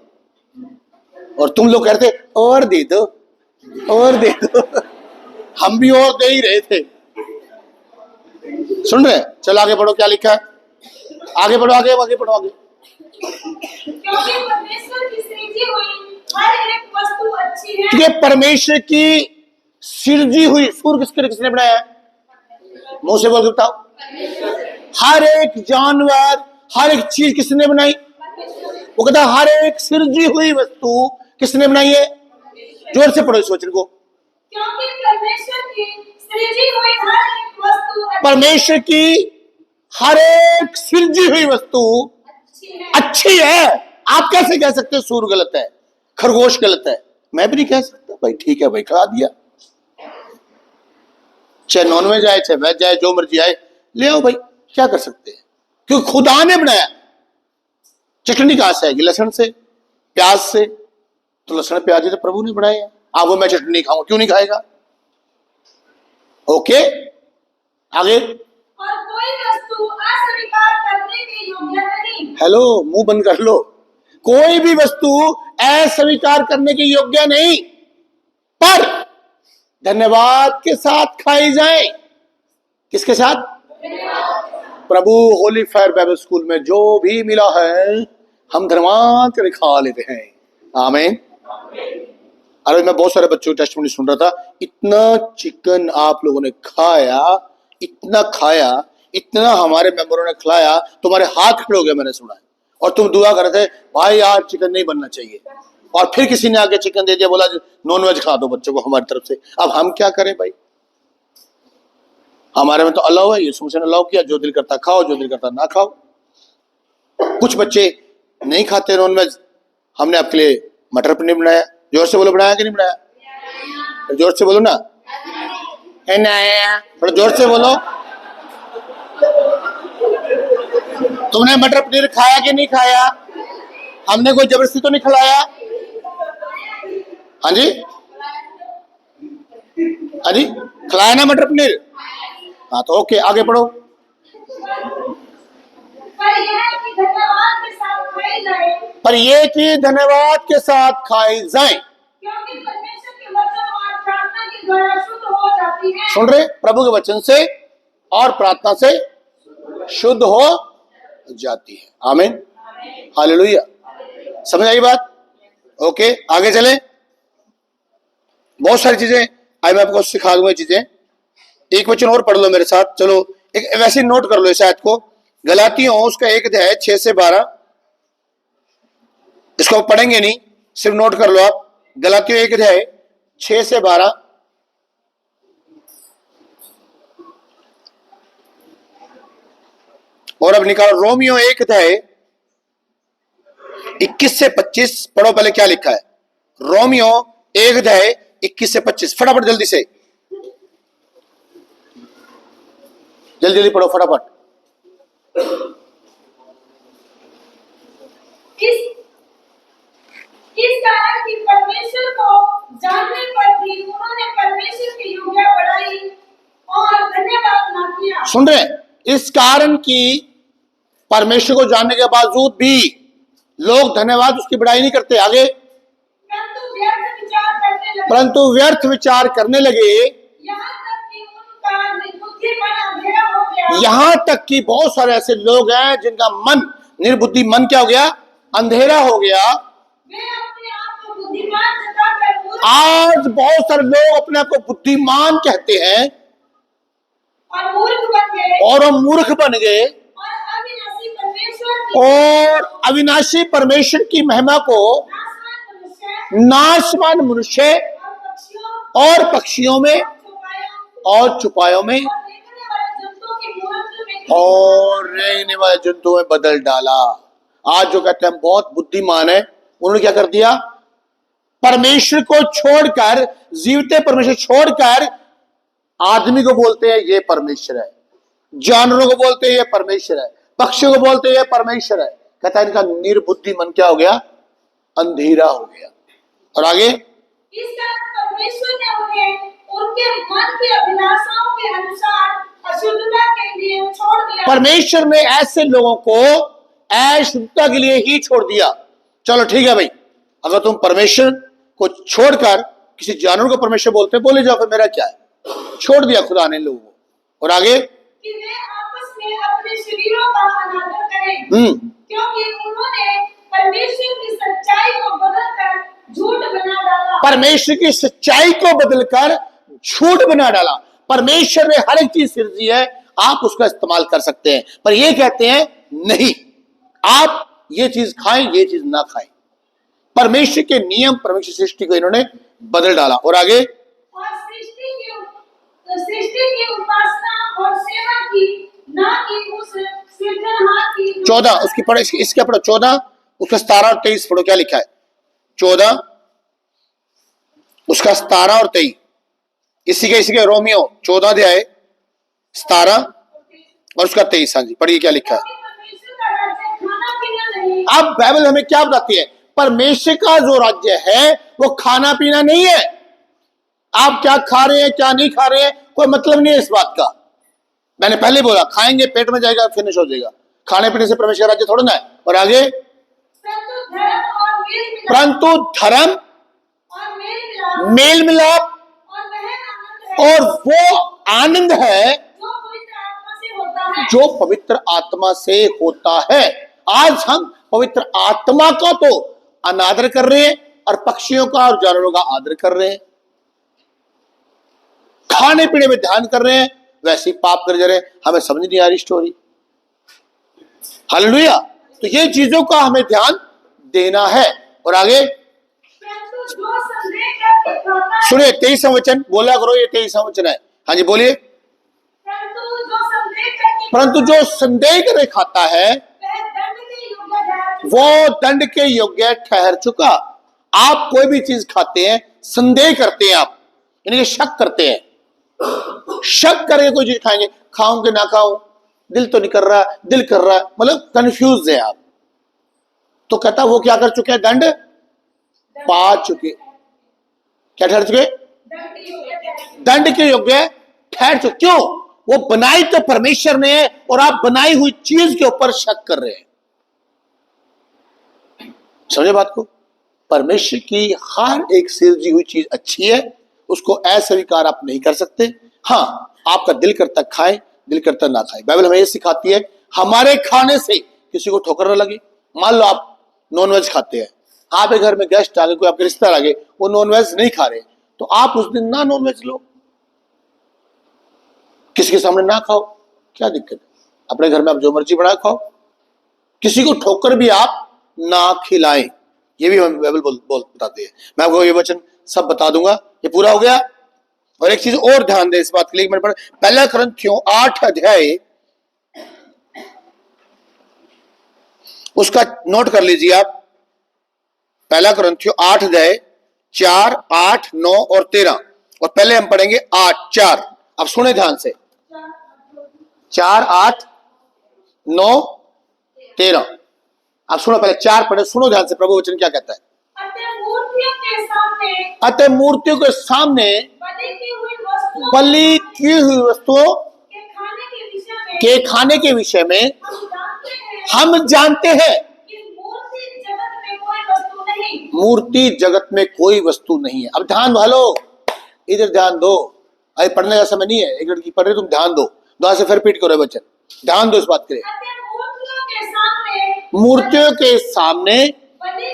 और तुम लोग कहते और दे दो और दे दो। हम भी और दे ही रहे थे। सुन रहे? चलो आगे बढ़ो, क्या लिखा है? आगे बढ़ो, आगे आगे बढ़ो, आगे। क्योंकि परमेश्वर की सृजी हुई हर एक वस्तु अच्छी है। क्योंकि परमेश्वर की सृजी हुई, सूर्य किसने बनाया है? मुंह से बोल बताओ। हर एक जानवर, हर एक चीज किसने बनाई? वो कहता हर एक सृजी हुई वस्तु किसने बनाई है? जोर से पढ़ो इस वचन को। क्योंकि परमेश्वर की सृजी हुई हर एक वस्तु, परमेश्वर की हर एक सृजी हुई वस्तु अच्छी है। आप कैसे कह सकते हो सूर गलत है, खरगोश गलत है? मैं भी नहीं कह सकता। भाई ठीक है भाई, खिला दिया, चाहे नॉनवेज आए चाहे वेज आए, जो मर्जी आए ले आओ भाई, क्या कर सकते हैं? क्योंकि खुदा ने बनाया। चटनी कहां से आएगी? लहसुन से, प्याज से। तो लहसुन प्याज तो प्रभु ने बनाए हैं। आप वो मैं चटनी नहीं खाऊंगा, क्यों नहीं खाएगा? ओके, आगे। और कोई वस्तु अस्वीकार करने के योग्य नहीं। हेलो, मुंह बंद कर लो। कोई भी वस्तु अस्वीकार करने के योग्य नहीं, पर धन्यवाद के साथ खाई जाए। किसके साथ? प्रभु होली फायर बाइबल स्कूल में जो भी मिला है हम धन्यवाद करके खा लेते हैं। आमीन। अरे मैं बहुत सारे बच्चों की टेस्टिमनी सुन रहा था, इतना चिकन आप लोगों ने खाया, इतना खाया, इतना हमारे मेंबरों ने खिलाया, तुम्हारे हाथ खड़े हो गए मैंने सुना है। और तुम दुआ कर रहे थे भाई यार चिकन नहीं बनना चाहिए। और फिर किसी ने आके चिकन दे दिया, बोला नॉन वेज खा दो बच्चों को हमारी तरफ से। अब हम क्या करें भाई, हमारे में तो अलाउ है, यीशु मसीह ने अलाउ किया, जो दिल करता खाओ, जो दिल करता ना खाओ। कुछ बच्चे नहीं खाते नॉन वेज, हमने आपके लिए मटर पनीर बनाया। जोर से बोलो, बनाया कि नहीं बनाया? जोर से बोलो ना, थोड़ा जोर से बोलो। तुमने मटर पनीर खाया कि नहीं खाया? हमने कोई जबरदस्ती तो नहीं खिलाया? हाँ जी, हाँ जी, खिलाया ना मटर पनीर? हाँ तो ओके, आगे पढ़ो। पर ये कि धन्यवाद के साथ खाई जाए, क्योंकि परमेश्वर के वचन और प्रार्थना के द्वारा शुद्ध हो जाती है। सुन रहे, प्रभु के वचन से और प्रार्थना से शुद्ध हो जाती है। आमीन, हालेलुया। समझ आई बात? ओके, आगे चले। बहुत सारी चीजें आज मैं आपको सिखा दूंगा चीजें। एक वचन और पढ़ लो मेरे साथ, चलो एक वैसे नोट कर लो इस आयत को। गलातियों उसका 1 अध्याय 6 से 12, इसको पढ़ेंगे नहीं, सिर्फ नोट कर लो आप। गलातियों 1 अध्याय 6 से 12, और अब निकालो रोमियो 1 अध्याय 21 से 25। पढ़ो पहले क्या लिखा है। रोमियो 1 अध्याय 21 से 25, फटाफट जल्दी से, जल्दी जल्दी पढ़ो फटाफट। इस कारण कि परमेश्वर को जानने पर भी उन्होंने परमेश्वर की योग्यता बढ़ाई और धन्यवाद ना किया। सुन रहे, इस कारण कि परमेश्वर को जानने के बावजूद भी लोग धन्यवाद उसकी बढ़ाई नहीं करते। आगे, परंतु व्यर्थ विचार करने लगे, यहाँ तक कि उनका निर्बुद्धि मन अंधेरा हो गया। यहाँ तक कि बहुत सारे ऐसे लोग हैं जिनका मन निर्बुद्धि, मन क्या हो गया? अंधेरा हो गया। वे अपने आप को बुद्धिमान जताकर आज बहुत सारे लोग अपने आप को बुद्धिमान कहते हैं और मूर्ख बन गए, और वो मूर्ख बन गए, और अविनाशी परमेश्वर की महिमा को नाशवान मनुष्य और पक्षियों में और चुपायों में और रेंगने वाले जंतुओं में बदल डाला। आज जो कहते हैं बहुत बुद्धिमान है, उन्होंने क्या कर दिया? परमेश्वर को छोड़कर, जीवते परमेश्वर छोड़कर आदमी को बोलते हैं ये परमेश्वर है, जानवरों को बोलते हैं ये परमेश्वर है, पक्षियों को बोलते हैं ये परमेश्वर है। कहता है इनका निर्बुद्धि मन क्या हो गया? अंधेरा हो गया। और आगे, इस कारण परमेश्वर ने उन्हें उनके मन की अभिलाषाओं के अनुसार अशुद्धता के लिए छोड़ दिया। परमेश्वर ने ऐसे लोगों को अशुद्धता के लिए ही छोड़ दिया। चलो ठीक है भाई, अगर तुम परमेश्वर को छोड़कर किसी जानवर को परमेश्वर बोलते, बोले जाओ, फिर मेरा क्या है? छोड़ दिया खुदा ने लोगों को। और आगे, कि वे आपस में अपने शरीरों का अनादर करें, क्योंकि उन्होंने परमेश्वर की सच्चाई को बदलकर झूठ बना डाला। परमेश्वर की सच्चाई को बदलकर झूठ बना डाला। परमेश्वर ने हर एक चीज सृजी है, आप उसका इस्तेमाल कर सकते हैं, पर ये कहते हैं नहीं, आप ये चीज खाएं, ये चीज ना खाएं। परमेश्वर के नियम, परमेश्वर सृष्टि को इन्होंने बदल डाला। और आगे, और सृष्टि की उपासना और सेवा की, ना कि उस सृजनहार की। 14 उसकी पढ़ो, इसके पढ़ो 14, उसका 17 और 23 पढ़ो, क्या लिखा है? 14 उसका 17 और 23, इसी के रोमियो 14 अध्याय 17 और उसका 23। हाँ जी, पढ़िए क्या लिखा है। अब बाइबल हमें क्या बताती है? परमेश्वर का जो राज्य है वो खाना पीना नहीं है। आप क्या खा रहे हैं, क्या नहीं खा रहे हैं, कोई मतलब नहीं है इस बात का। मैंने पहले बोला, खाएंगे पेट में जाएगा, फिनिश हो जाएगा। खाने पीने से परमेश्वर का राज्य थोड़ा ना है। और आगे, परंतु धर्म, मेल मिलाप और वो आनंद है जो पवित्र आत्मा से होता है। आज हम पवित्र आत्मा का तो अनादर कर रहे हैं और पक्षियों का और जानवरों का आदर कर रहे हैं। खाने पीने में ध्यान कर रहे हैं, वैसे ही पाप कर जा रहे हैं। हमें समझ नहीं आ रही स्टोरी। हालेलुया। तो ये चीजों का हमें ध्यान देना है। और आगे, जो संदेह करके खाता है, सुनिए 23वां वचन बोला करो, ये 23वां वचन है। हाँ जी बोलिए। परंतु जो संदेह करके खाता है वो दंड के योग्य ठहर चुका। आप कोई भी चीज खाते हैं, संदेह करते हैं, आप यानी कि शक करते हैं, शक करके कोई चीज खाएंगे, खाऊं कि ना खाऊं, दिल तो नहीं कर रहा, दिल कर रहा, मतलब कंफ्यूज है आप, तो कहता वो क्या कर चुके हैं, दंड पा चुके। क्या ठहर चुके? दंड के योग्य ठहर चुके। क्यों? वो बनाई तो परमेश्वर ने है और आप बनाई हुई चीज के ऊपर शक कर रहे हैं। समझे बात को? परमेश्वर की हर एक सृजी हुई चीज अच्छी है, उसको अस्वीकार आप नहीं कर सकते। हाँ, आपका दिल करता खाएं, दिल करता ना खाएं। बाइबल हमें ये सिखाती है हमारे खाने से किसी को ठोकर न लगे। मान लो आप नॉनवेज खाते हैं, आपके घर में गेस्ट आ गए, कोई आपके रिश्तेदार आ गए, वो नॉनवेज नहीं खा रहे, तो आप उस दिन ना नॉनवेज लो, किसी के सामने ना खाओ, क्या दिक्कत है? अपने घर में आप जो मर्जी बना खाओ, किसी को ठोकर भी आप ना खिलाएं। ये भी हम बाइबल बताते हैं। मैं आपको ये वचन सब बता दूंगा। ये पूरा हो गया। और एक चीज और ध्यान दें इस बात के लिए, मैंने पढ़ा पहला कुरिन्थियों 8 अध्याय, उसका नोट कर लीजिए आप। पहला कुरिन्थियों 8 अध्याय 4, 8, 9 और 13। और पहले हम पढ़ेंगे 8, 4। अब सुने ध्यान से, 4, 8, 9, 13। आप सुनो, पहले 4 पढ़े, सुनो ध्यान से प्रभु वचन क्या कहता है। अतः मूर्तियों के सामने बलि की हुई वस्तुओं के खाने के विषय में हम जानते हैं कि मूर्ति जगत में कोई वस्तु नहीं है। अब ध्यान वालो, इधर ध्यान दो। अरे पढ़ने का समय नहीं है, एक लड़की पढ़ रही, तुम ध्यान दो। दोबारा से फिर रिपीट करो वचन, ध्यान दो इस बात के लिए। मूर्तियों के सामने बलि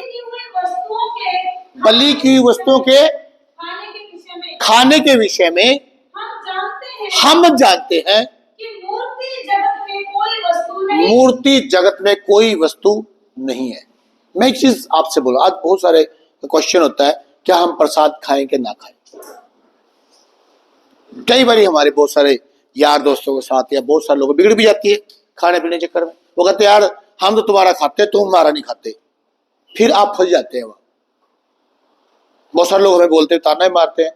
की हुई वस्तुओं के खाने के विषय में हम जानते हैं कि मूर्ति जगत में कोई वस्तु नहीं है। मैं एक चीज आपसे बोला, आज बहुत सारे क्वेश्चन होता है, क्या हम प्रसाद खाएं कि ना खाएं। कई बार हमारे बहुत सारे यार दोस्तों के साथ या बहुत सारे लोगों बिगड़ भी जाती है खाने पीने के चक्कर में। वो कहते हैं यार हम तो तुम्हारा खाते, तुम हमारा नहीं खाते, फिर आप फंस जाते हैं वहां। बहुत सारे लोग हमें बोलते हैं, ताना मारते हैं,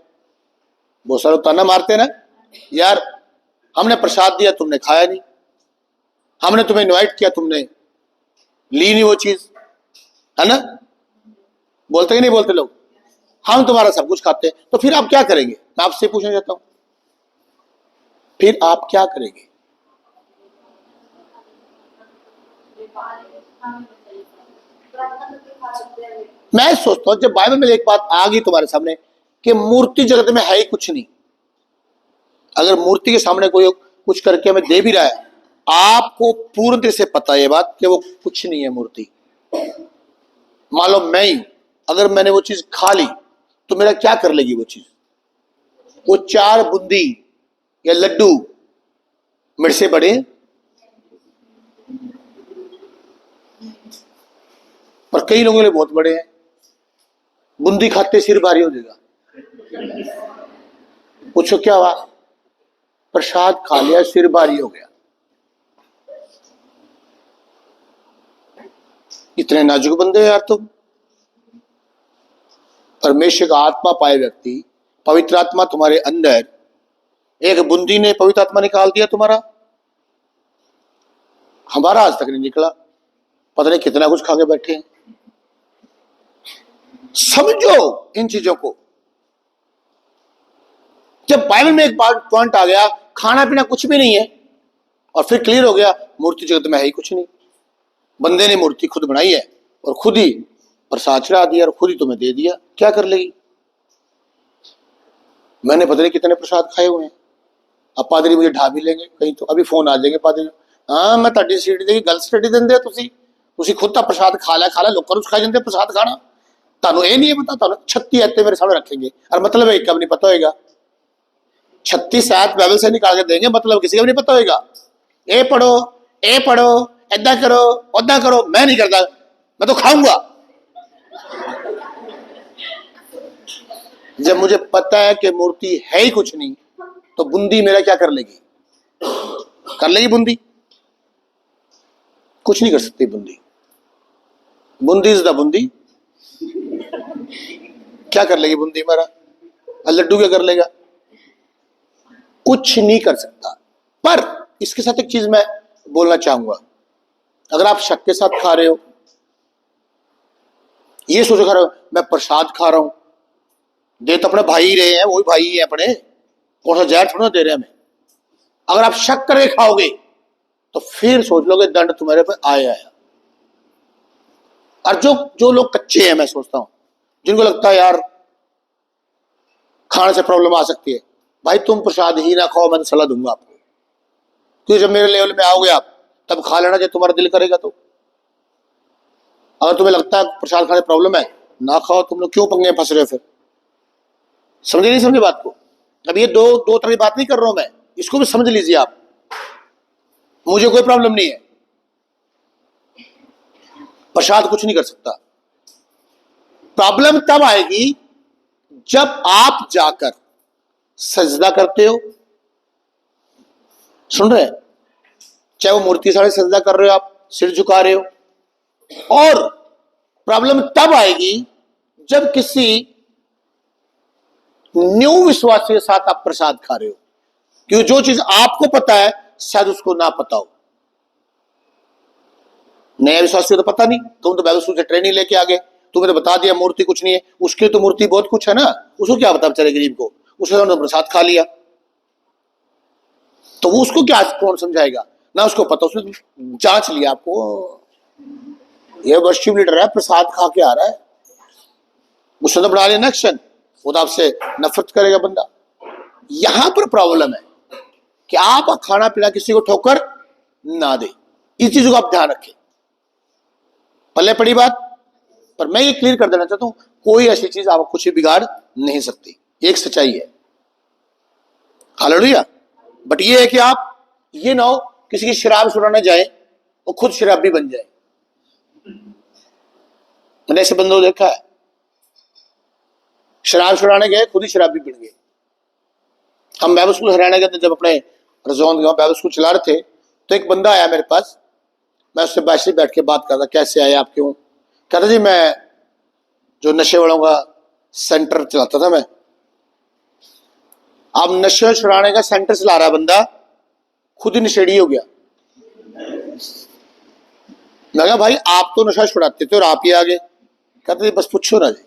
बहुत सारे ताना मारते हैं ना, यार हमने प्रसाद दिया तुमने खाया नहीं, हमने तुम्हें इनवाइट किया तुमने ली नहीं वो चीज, है ना? बोलते ही नहीं बोलते लोग, हम तुम्हारा सब कुछ खाते हैं, तो फिर आप क्या करेंगे? मैं आपसे पूछना चाहता हूं, फिर आप क्या करेंगे? मैं सोचता हूं जब बाइबल में एक बात आ गई तुम्हारे सामने कि मूर्ति जगत में है ही कुछ नहीं, अगर मूर्ति के सामने कोई कुछ करके हमें दे भी रहा है, आपको पूर्ण तरह से पता है ये बात कि वो कुछ नहीं है मूर्ति। मान लो मैं ही अगर मैंने वो चीज खा ली तो मेरा क्या कर लेगी वो चीज? वो 4 बूंदी या लड्डू मेरे से बड़े, पर कई लोगों के लिए बहुत बड़े हैं। बूंदी खाते सिर भारी हो जाएगा। पूछो क्या हुआ? प्रसाद खा लिया, सिर भारी हो गया। इतने नाजुक बंदे हो यार तुम। परमेश्वर का आत्मा पाए व्यक्ति, पवित्र आत्मा तुम्हारे अंदर, एक बूंदी ने पवित्र आत्मा निकाल दिया तुम्हारा, हमारा आज तक नहीं निकला। पता नहीं कितना कुछ खा के बैठे हैं। समझो इन चीजों को। जब बाइबल में एक बात पॉइंट आ गया, खाना पीना कुछ भी नहीं है, और फिर क्लियर हो गया मूर्ति जगत में है ही कुछ नहीं, बंदे ने मूर्ति खुद बनाई है और खुद ही प्रसाद चढ़ा दिया और खुद ही तुम्हें दे दिया, क्या कर लेगी? मैंने पता नहीं कितने प्रसाद खाए हुए हैं। अब पादरी मुझे ढा भी लेंगे कहीं, तो अभी फोन आ जाएंगे पादरी, हाँ मैं ਤੁਹਾਡੀ सीट देगी गलत स्टडी देंगे, तुसी खुद ਤਾਂ प्रसाद खा ला लोगों ਨੂੰ ਸਿਖਾਈ ਜਾਂਦੇ प्रसाद खाना। ਤੁਹਾਨੂੰ ਇਹ नहीं पता, ਤੁਹਾਨੂੰ 36 आयतें मेरे सामने रखेंगे और मतलब एक का भी नहीं पता होगा। 36 आयत बाइबल से निकाल के देंगे, मतलब किसी का भी नहीं पता होगा। ए पढ़ो ऐदा करो ओदा करो, मैं नहीं करता, मैं तो खाऊंगा। जब मुझे पता है कि मूर्ति है ही कुछ नहीं, तो बूंदी मेरा क्या कर लेगी? कर लेगी बूंदी? कुछ नहीं कर सकती बूंदी। Bundi is the Bundi. क्या कर लेगी बूंदी मेरा? लड्डू क्या कर लेगा? कुछ नहीं कर सकता। पर इसके साथ एक चीज मैं बोलना चाहूंगा, अगर आप शक के साथ खा रहे हो, ये सोचो खा रहे हो मैं प्रसाद खा रहा हूं, दे तो अपने भाई ही रहे हैं, वही भाई ही है अपने, कौन सा जहर थोड़ा दे रहे हैं हमें। अगर आप शक करके खाओगे तो फिर सोच लोगे दंड तुम्हारे पे आया। और जो जो लोग कच्चे हैं, मैं सोचता हूं, जिनको लगता है यार खाने से प्रॉब्लम आ सकती है, भाई तुम प्रसाद ही ना खाओ, मैं तो सलाह दूंगा आपको। क्योंकि जब मेरे लेवल में आओगे आप, तब खा लेना जब तुम्हारा दिल करेगा। तो अगर तुम्हें लगता है प्रसाद खाने प्रॉब्लम है, ना खाओ। तुम लोग क्यों पंगे फंस रहे हो फिर? समझे नहीं समझे बात को? अब ये दो तरह की बात नहीं कर रहा हूं मैं, इसको भी समझ लीजिए आप। मुझे कोई प्रॉब्लम नहीं है, प्रसाद कुछ नहीं कर सकता। प्रॉब्लम तब आएगी जब आप जाकर सजदा करते हो, सुन रहे हैं, चाहे वो मूर्ति साढ़े सजदा कर रहे हो, आप सिर झुका रहे हो। और प्रॉब्लम तब आएगी जब किसी न्यू विश्वास के साथ आप प्रसाद खा रहे हो, क्योंकि जो चीज आपको पता है शायद उसको ना पता हो। नया विश्वासी तो पता नहीं, तुम तो बाइबल स्कूल से ट्रेनिंग लेके आ गए, तुम्हें तो बता दिया मूर्ति कुछ नहीं है। उसके तो मूर्ति बहुत कुछ है ना, उसको क्या पता बेचारे गरीब को? उसने तो प्रसाद खा लिया, तो वो उसको क्या कौन समझाएगा? ना उसको पता, उसने जांच लिया आपको, ये वर्शिप लीडर है, प्रसाद खा के आ रहा है, उसने तो बना लिया नक्शन, वो तो आपसे नफरत करेगा बंदा। यहां पर प्रॉब्लम है कि आप खाना पीना किसी को ठोकर ना दे। इस चीज को आप ध्यान रखें। पल्ले पड़ी बात, पर मैं ये क्लियर कर देना चाहता हूं, कोई ऐसी चीज आपको कुछ भी बिगाड़ नहीं सकती, एक सच्चाई है। हालेलुया। बट ये है कि आप ये ना हो किसी की शराब छुड़ाने जाए और खुद शराबी बन जाए। मैंने ऐसे बंदों को देखा है, शराब छुड़ाने गए, खुद ही शराबी बन गए। हम बाइबल स्कूल हरियाणा के अंदर जब अपने रजौन गांव बाइबल स्कूल चला रहे थे, तो एक बंदा आया मेरे पास, मैं उससे बैठ के बात कर रहा, कैसे आए आप, क्यों? कहता जी मैं जो नशे वालों का सेंटर चलाता था मैं। अब नशे छुड़ाने का सेंटर चला रहा बंदा, खुद ही नशेड़ी हो गया। मैं कहा भाई आप तो नशा छुड़ाते थे और आप ही आगे। कहते बस पूछो ना जी,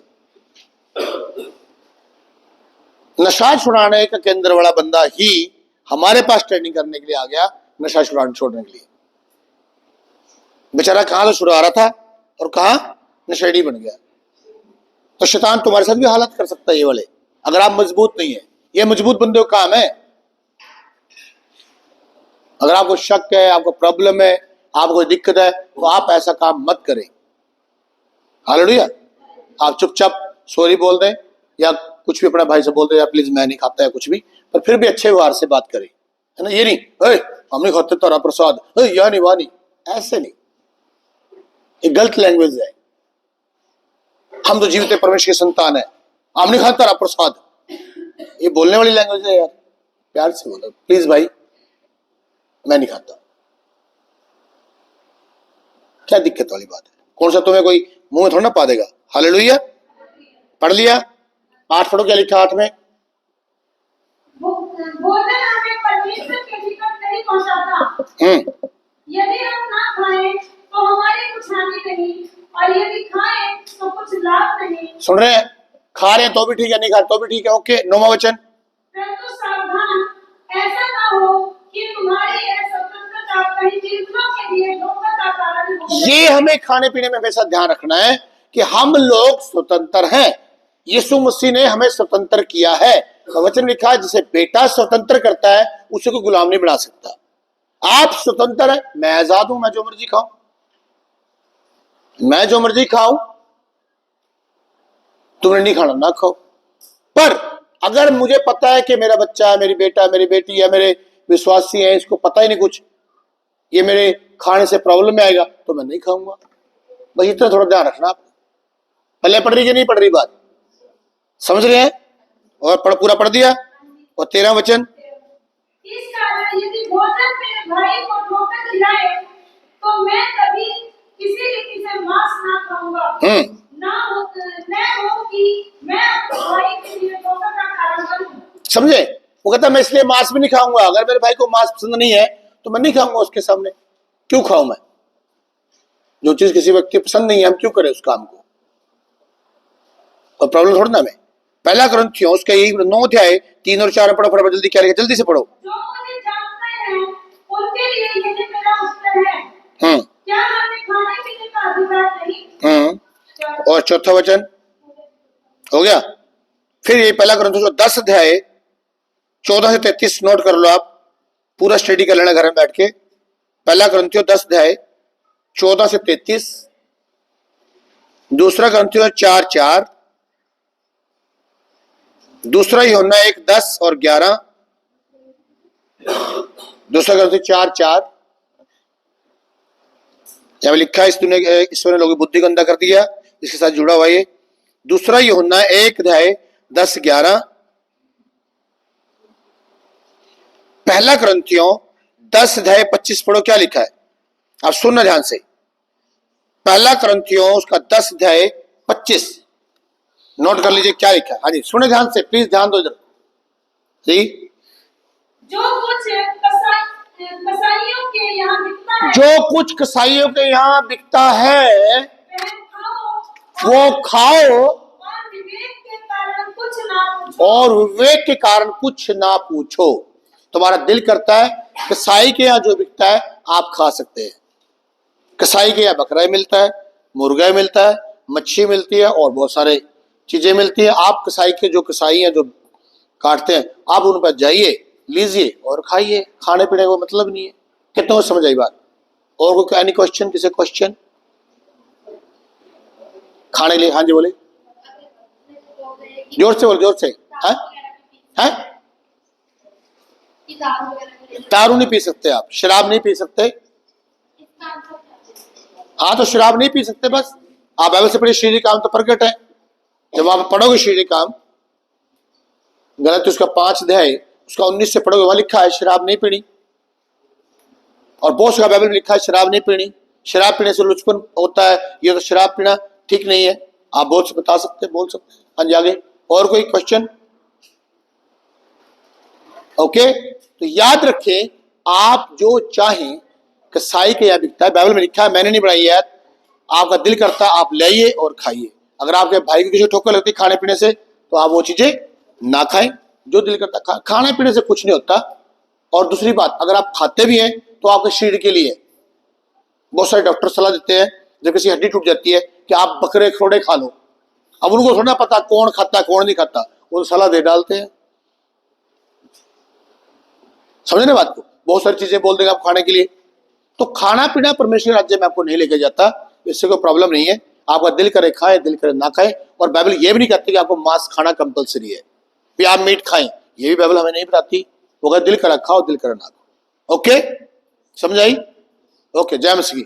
नशा छुड़ाने का केंद्र वाला बंदा ही हमारे पास ट्रेनिंग करने के लिए आ गया, नशा छोड़ने के लिए। बेचारा कहां तो छुड़ा रहा था और कहां नशेड़ी बन गया। तो शैतान तुम्हारे साथ भी हालत कर सकता है ये वाले, अगर आप मजबूत नहीं है। ये मजबूत बंदे का काम है। अगर आपको शक है, आपको प्रॉब्लम है, आपको कोई दिक्कत है, तो आप ऐसा काम मत करें। हालेलुया। आप चुपचाप सॉरी बोल दें या कुछ भी अपने भाई से बोल दें, या प्लीज मैं नहीं खाता है कुछ भी, पर फिर भी अच्छे व्यवहार से बात करें, है ना। ये नहीं हम नहीं खाते तारा प्रसाद, या नहीं वाह नहीं, ऐसे नहीं। ये गलत लैंग्वेज है। हम तो जीवित परमेश्वर की संतान है, हम नहीं खाते तारा प्रसाद, ये बोलने वाली लैंग्वेज है यार। प्यार से बोलो प्लीज भाई मैं नहीं खाता। क्या दिक्कत वाली बात है? कौन सा तुम्हें कोई मुंह में थोड़ा ना पा देगा। हालेलुया। पढ़ लिया, 8 पढ़ो, क्या लिखा 8 में? भोजन हमें परमेश्वर के निकट नहीं पहुंचाता। यदि हम ना खाएं तो हमारी कुछ हानि नहीं, और यदि खाएं तो कुछ लाभ नहीं। सुन रहे हैं? खा रहे हैं तो भी ठीक है, नहीं खा तो भी ठीक है, ओके। 9वां वचन, परंतु सावधान, ऐसा ना हो कि तुम्हारी यह स्वतंत्रता कहीं दूसरों के लिए धोखा का कारण हो। ये हमें खाने पीने में हमेशा ध्यान रखना है कि हम लोग स्वतंत्र हैं। यीशु मसीह ने हमें स्वतंत्र किया है। तो वचन लिखा है जिसे बेटा स्वतंत्र करता है उसे कोई गुलाम नहीं बना सकता। आप स्वतंत्र है, मैं आजाद हूं, मैं जो मर्जी खाऊं, मैं जो मर्जी खाऊं, तुमने नहीं खाना ना खाओ। पर अगर मुझे पता है कि मेरा बच्चा है, मेरी बेटा है, मेरी बेटी है, मेरे विश्वासी है, इसको पता ही नहीं कुछ, ये मेरे खाने से प्रॉब्लम में आएगा, तो मैं नहीं खाऊंगा। बस इतना थोड़ा ध्यान रखना आप। पहले पढ़ रही कि नहीं पढ़ रही बात? समझ रहे हैं? और पूरा पढ़ दिया। और 13 वचन, इस कारण यदि भोजन मेरे भाई को धोकर खिलाए तो मैं कभी किसी रीति से मांस ना खाऊंगा, न हो कि मैं अपने भाई के लिए धोखा का कारण बनूं। समझे? वो कहता मैं इसलिए मांस भी नहीं खाऊंगा, अगर मेरे भाई को मांस पसंद नहीं है तो मैं नहीं खाऊंगा उसके सामने। क्यों खाऊं मैं? जो चीज किसी व्यक्ति पसंद नहीं है हम क्यों करें उस काम को? और प्रॉब्लम थोड़ा ना में। पहला कुरिन्थियों उसका यही 9 अध्याय 3 और 4 पढ़ो फटाफट, जल्दी क्या लिखा, जल्दी से पढ़ो। जो मुझे जानते हैं उनके लिए यही मेरा उत्तर है, क्या हमें खाने पीने का अधिकार नहीं? और चौथा वचन हो गया। फिर ये पहला कुरिन्थियों 10 अध्याय 14 से 33 नोट कर लो, आप पूरा स्टडी कर लेना घर में बैठ के। पहला कुरिन्थियों 10 अध्याय 14 से 33, दूसरा कुरिन्थियों 4:4, दूसरा यूहन्ना 1:10 और 11, दूसरा कुरिन्थियों 4:4। यहां लिखा है इस दुनिया ईश्वर ने लोगों की बुद्धि को अंधा कर दिया, इसके साथ जुड़ा हुआ ये। दूसरा यूहन्ना 1 अध्याय 10-11, पहला कुरिन्थियों 10 अध्याय 25 पढ़ो, क्या लिखा है आप सुनना ध्यान से। पहला कुरिन्थियों उसका 10 अध्याय 25 नोट कर लीजिए क्या लिखा है। हाँ जी सुने ध्यान से, प्लीज ध्यान दो इधर। जी, जो कुछ कसाईयों के यहाँ बिकता है, जो कुछ कसाईयों के यहाँ बिकता है वो खाओ और विवेक के कारण कुछ ना पूछो। और विवेक के कारण कुछ ना पूछो। तुम्हारा दिल करता है कसाई के यहाँ जो बिकता है आप खा सकते हैं। कसाई के यहाँ बकरा मिलता है, मुर्गा मिलता है, मच्छी मिलती है और बहुत सारे चीजें मिलती है। आप कसाई के जो कसाई हैं जो काटते हैं आप उन पर जाइए, लीजिए और खाइए। खाने पीने को मतलब नहीं है। कितने को समझ आई बात? और कोई एनी क्वेश्चन? किसी क्वेश्चन खाने के लिए? हाँ जी बोले, जोर से बोल, जोर से। हैं दारू नहीं पी सकते आप, शराब नहीं पी सकते। हाँ तो शराब नहीं पी सकते बस। आप बाइबल से पढ़िए, शारीरिक काम तो प्रकट है। जब आप पढ़ोगे शारीरिक काम गलत उसका 5 अध्याय उसका 19 से पढ़ोगे, वहां लिखा है शराब नहीं पीनी। और बहुत सा बाइबल में लिखा है शराब नहीं पीनी। शराब पीने से लुचपन होता है, ये तो शराब पीना ठीक नहीं है। आप बहुत से बता सकते, बोल सकते हैं। हाँ जी आगे और कोई क्वेश्चन? ओके, तो याद रखें आप जो चाहें कसाई के यहाँ बिकता है, बाइबल में लिखा है, मैंने नहीं बनाई है। आपका दिल करता है आप लाइए और खाइए। अगर आपके भाई की किसी ठोकर लगती खाने पीने से तो आप वो चीजें ना खाएं। जो दिल करता खाने पीने से कुछ नहीं होता। और दूसरी बात, अगर आप खाते भी हैं तो आपके शरीर के लिए। बहुत सारे डॉक्टर सलाह देते हैं जब किसी हड्डी टूट जाती है कि आप बकरे खरोड़े खा लो। अब उनको थोड़ा पता कौन खाता कौन नहीं खाता, वो सलाह दे डालते हैं। समझे ना बात को? बहुत सारी चीजें बोल देंगे आप खाने के लिए। तो खाना पीना परमेश्वर राज्य में आपको नहीं लेके जाता, इससे कोई प्रॉब्लम नहीं है। आपका दिल करे खाए, दिल करे ना खाए। और बाइबल ये भी नहीं कहती कि आपको मांस खाना कंपलसरी है, फिर आप मीट खाएं, ये भी बाइबल हमें नहीं बताती। वो अगर दिल करा खाओ, दिल करे ना खाओ। ओके, समझ आई? ओके, जय मसीह।